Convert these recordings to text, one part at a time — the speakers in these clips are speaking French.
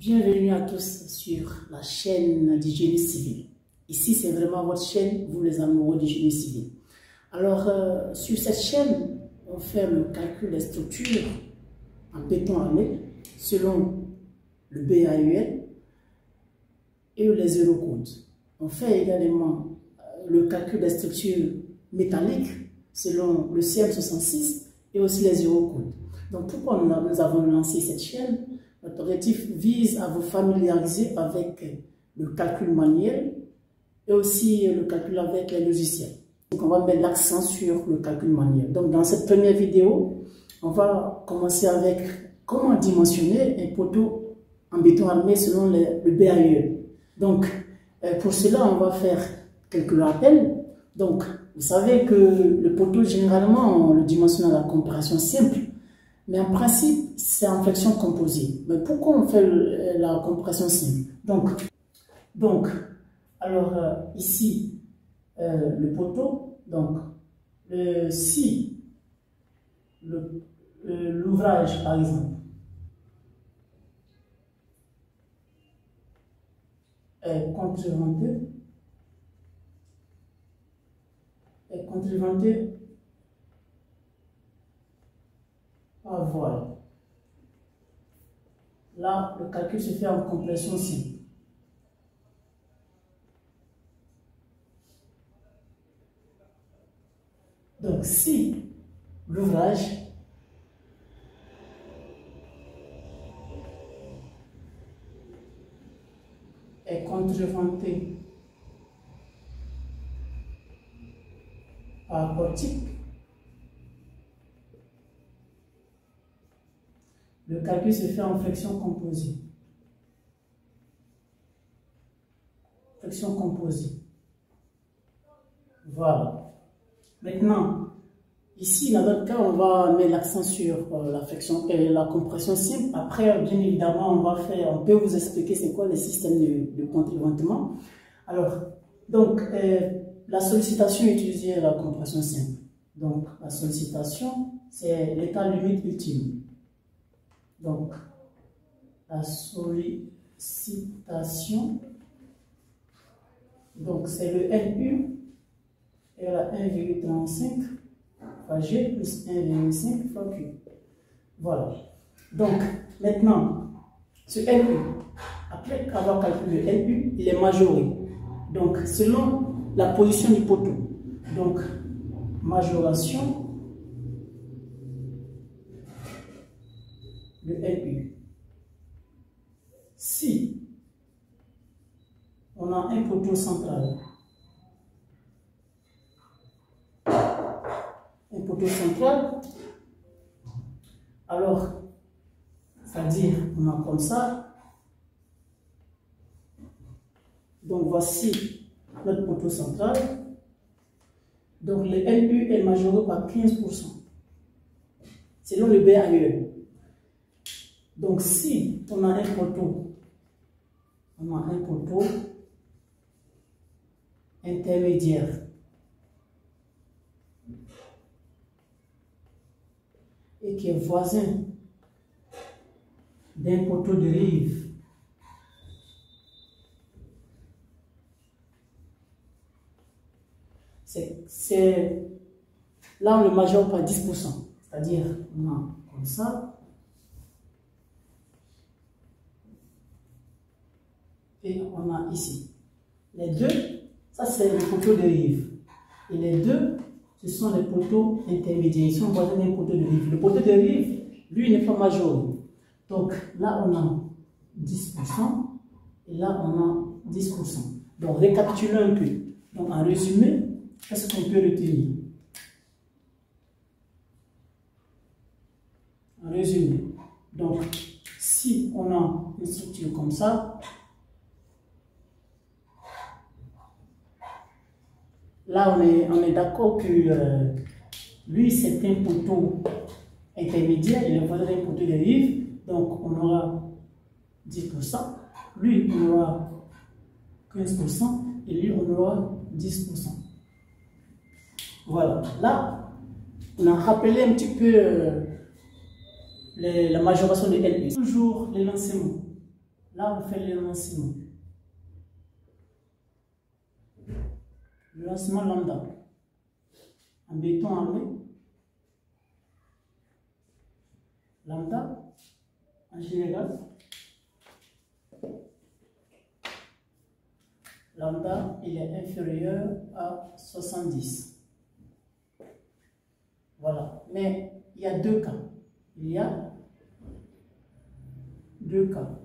Bienvenue à tous sur la chaîne du génie civil. Ici, c'est vraiment votre chaîne, vous les amoureux du génie civil. Alors, sur cette chaîne, on fait le calcul des structures en béton armé selon le BAUL et les eurocodes. On fait également le calcul des structures métalliques selon le CM66 et aussi les eurocodes. Donc, pourquoi nous avons lancé cette chaîne? Notre objectif vise à vous familiariser avec le calcul manuel et aussi le calcul avec les logiciels. Donc, on va mettre l'accent sur le calcul manuel. Donc, dans cette première vidéo, on va commencer avec comment dimensionner un poteau en béton armé selon le BAUL. Donc, pour cela, on va faire quelques rappels. Donc, vous savez que le poteau, généralement, on le dimensionne à la comparaison simple. Mais en principe, c'est en flexion composée. Mais pourquoi on fait la compression simple? Donc alors ici, le poteau, donc si l'ouvrage, par exemple, est contreventé par voile. Là, le calcul se fait en compression simple. Donc, si l'ouvrage est contreventé par portique, le calcul se fait en flexion composée. Flexion composée. Voilà. Maintenant, ici, dans notre cas, on va mettre l'accent sur la flexion et la compression simple. Après, bien évidemment, on peut vous expliquer c'est quoi les systèmes de contreventement. Alors, donc, la sollicitation utilisée est la compression simple. Donc, la sollicitation, c'est l'état limite ultime. Donc, la sollicitation, donc c'est le NU et la 1,35 fois G plus 1,5 fois Q. Voilà. Donc, maintenant, ce NU, après avoir calculé le NU, il est majoré. Donc, selon la position du poteau. Donc, majoration de NU. Si on a un poteau central, alors, c'est-à-dire, on a comme ça. Donc, voici notre poteau central. Donc, le NU est majoré par 15%, selon le BAUL. Donc, si on a un poteau intermédiaire et qui est voisin d'un poteau de rive, c'est là on le majore par 10%, c'est-à-dire on a comme ça et on a ici les deux, ça c'est le poteau de rive et les deux ce sont les poteaux intermédiaires, ils sont voisins d'un poteau de rive. Le poteau de rive, lui, n'est pas majoré. Donc là, on a 10% et là, on a 10%. Donc récapitulons un peu. Donc en résumé, qu'est-ce qu'on peut retenir? En résumé, donc si on a une structure comme ça, là, on est d'accord que lui, c'est un poteau intermédiaire, il est voisin d'un poteau de rive, donc on aura 10%, lui, on aura 15%, et lui, on aura 10%. Voilà, là, on a rappelé un petit peu la majoration de LP. Toujours l'élancement. Là, on fait le lancement. Le lancement lambda. En béton armé. Lambda, en général. Lambda, il est inférieur à 70. Voilà. Mais il y a deux cas. Il y a deux cas.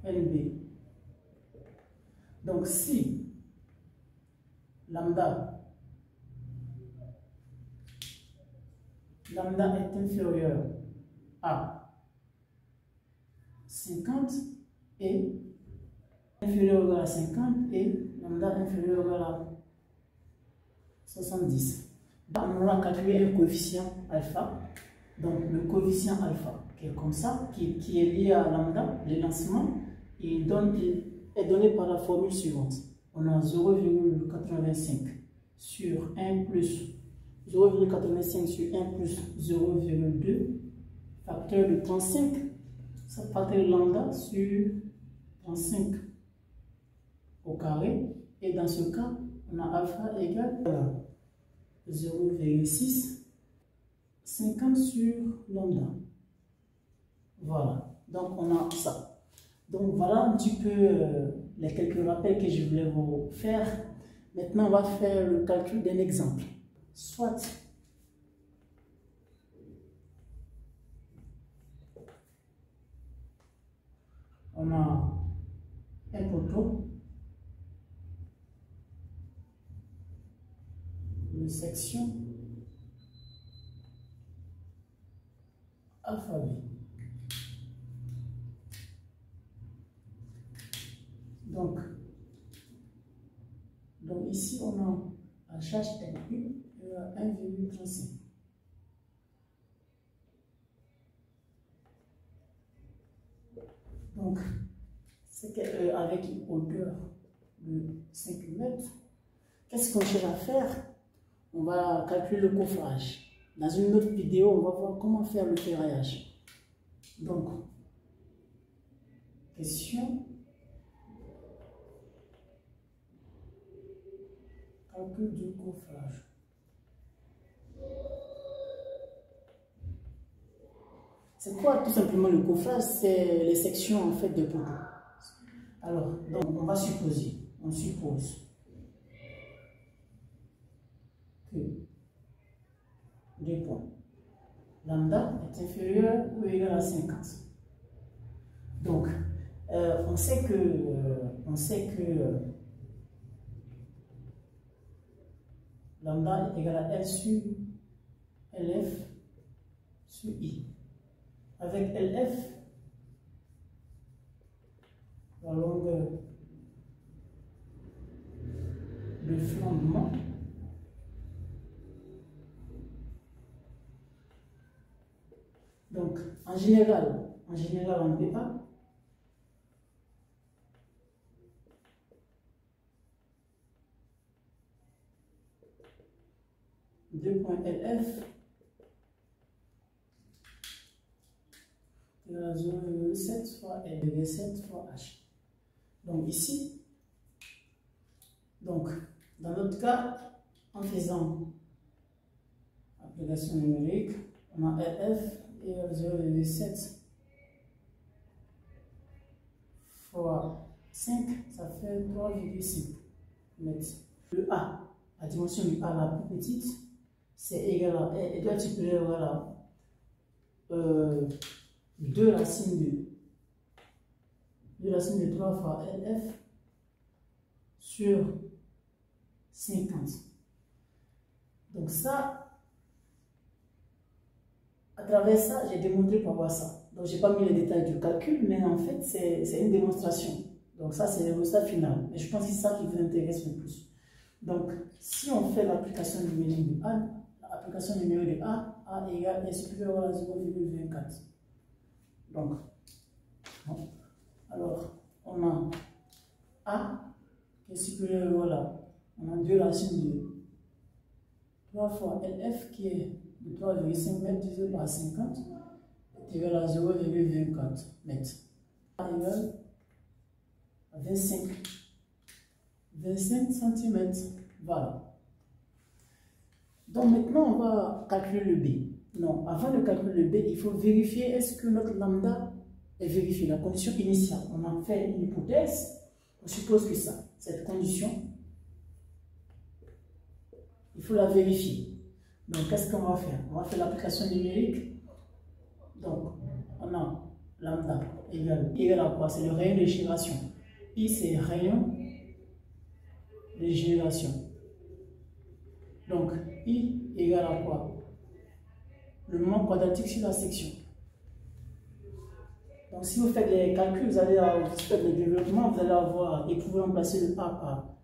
LB. Donc, si lambda est inférieur à 50 et inférieur à 50 et lambda inférieur à 70. On aura calculé un coefficient alpha. Donc le coefficient alpha qui est comme ça, qui est lié à lambda, le lancement, il est donné par la formule suivante. On a 0,85 sur 1 plus 0,85 sur 1 plus 0,2 facteur de 35, ça facteur de lambda sur 35 au carré, et dans ce cas on a alpha égale 0,6 50 sur lambda. Voilà, donc on a ça. Donc voilà un petit peu les quelques rappels que je voulais vous faire. Maintenant on va faire le calcul d'un exemple. Soit on a un poteau de section alpha B. Donc ici on a la charge LU à 1,35. Donc c'est qu'avec une hauteur de 5 mètres, qu'est-ce qu'on cherche à faire? On va calculer le coffrage. Dans une autre vidéo, on va voir comment faire le ferraillage. Donc, question, calcul du coffrage. C'est quoi tout simplement le coffrage? C'est les sections en fait de poteau. Alors, donc on va supposer, on suppose que deux points. Lambda est inférieur ou égal à 50. Donc, on sait que lambda est égal à L sur LF sur I. Avec LF, la longueur de flambement donc en général en BA, deux points LF égale à 0,7 fois L,7 fois H. Donc ici, donc dans notre cas, en faisant application numérique, on a LF égale 0,7 fois 5, ça fait 3,5 mètres. Le A, la dimension du A la plus petite, c'est égal à, elle doit être supérieure à 2 racines de 3 fois LF sur 50. Donc ça, à travers ça, j'ai démontré pour voir ça. Donc j'ai pas mis les détails du calcul, mais en fait c'est une démonstration. Donc ça c'est le résultat final. Et je pense que c'est ça qui vous intéresse le plus. Donc si on fait l'application numérique de A, l'application numérique de A égale est supérieur à 0,24. Donc, bon. Alors, on a A qui est supérieur, voilà, on a 2 racines de 3 fois LF qui est de 3,5 mètres divisé par 50 est égal à 0,24 mètres. A égale à 25 cm. Voilà. Donc maintenant, on va calculer le B. Non, avant de calculer le B, il faut vérifier est-ce que notre lambda est vérifié. La condition initiale, on en fait une hypothèse. On suppose que cette condition, il faut la vérifier. Donc, qu'est-ce qu'on va faire? On va faire l'application numérique. Donc, on a lambda égal à quoi? C'est le rayon de génération. I, c'est rayon de génération. Donc, I égale à quoi? Le moment quadratique sur la section. Donc, si vous faites les calculs, vous allez avoir, vous faites le développement, vous allez avoir, et vous pouvez remplacer le A par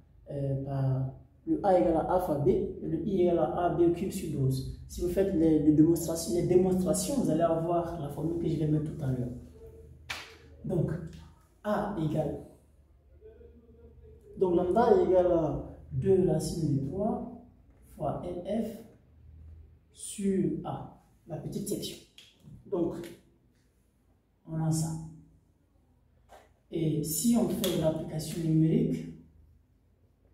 le A égale à A fois B, et le I égale à A B cube sur 12. Si vous faites les démonstrations, vous allez avoir la formule que je vais mettre tout à l'heure. Donc, A égale. Donc, lambda égale à 2 racine de 3 fois LF sur A, la petite section. Donc, on a ça. Et si on fait l'application numérique,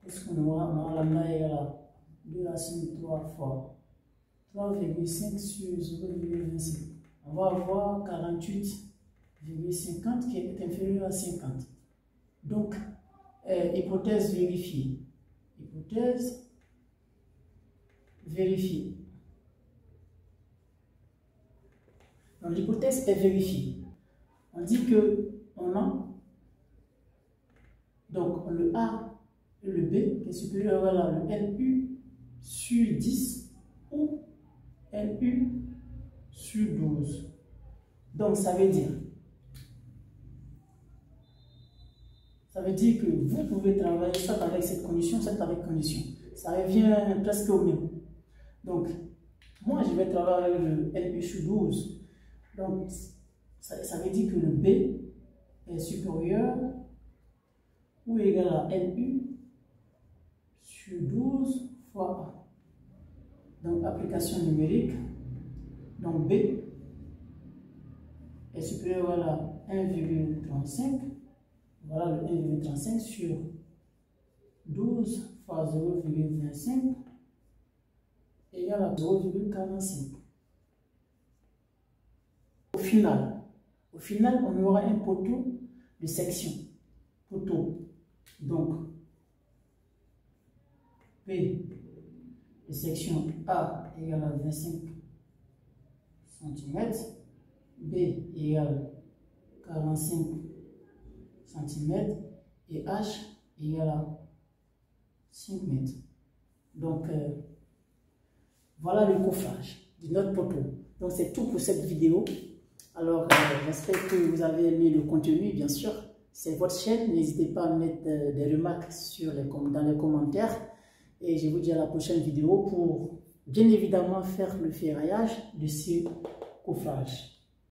qu'est-ce qu'on aura? On aura lambda égale à 2 racine de 3 fois 3,5 sur 0,25. On va avoir 48,50 qui est inférieur à 50. Donc, hypothèse vérifiée. Hypothèse vérifiée. Donc, l'hypothèse est vérifiée. On dit que on a donc le A et le B qui est supérieur à le LU sur 10 ou LU sur 12. Donc, ça veut dire que vous pouvez travailler ça avec cette condition, ça avec condition. Ça revient presque au même. Donc, moi, je vais travailler avec le LU sur 12. Donc, ça veut dire que le B est supérieur ou égal à LU sur 12 fois A. Donc, application numérique. Donc, B est supérieur à 1,35. Voilà le 1,35 sur 12 fois 0,25 égale à 0,45. Au final, on aura un poteau de section. Poteau. Donc, P de section A égale à 25 cm. B égale 45 cm. Et H égale à 5 mètres. Donc, voilà le coffrage de notre poteau. Donc, c'est tout pour cette vidéo. Alors, j'espère que vous avez aimé le contenu, bien sûr. C'est votre chaîne. N'hésitez pas à mettre des remarques dans les commentaires. Et je vous dis à la prochaine vidéo pour, bien évidemment, faire le ferraillage de ce coffrage.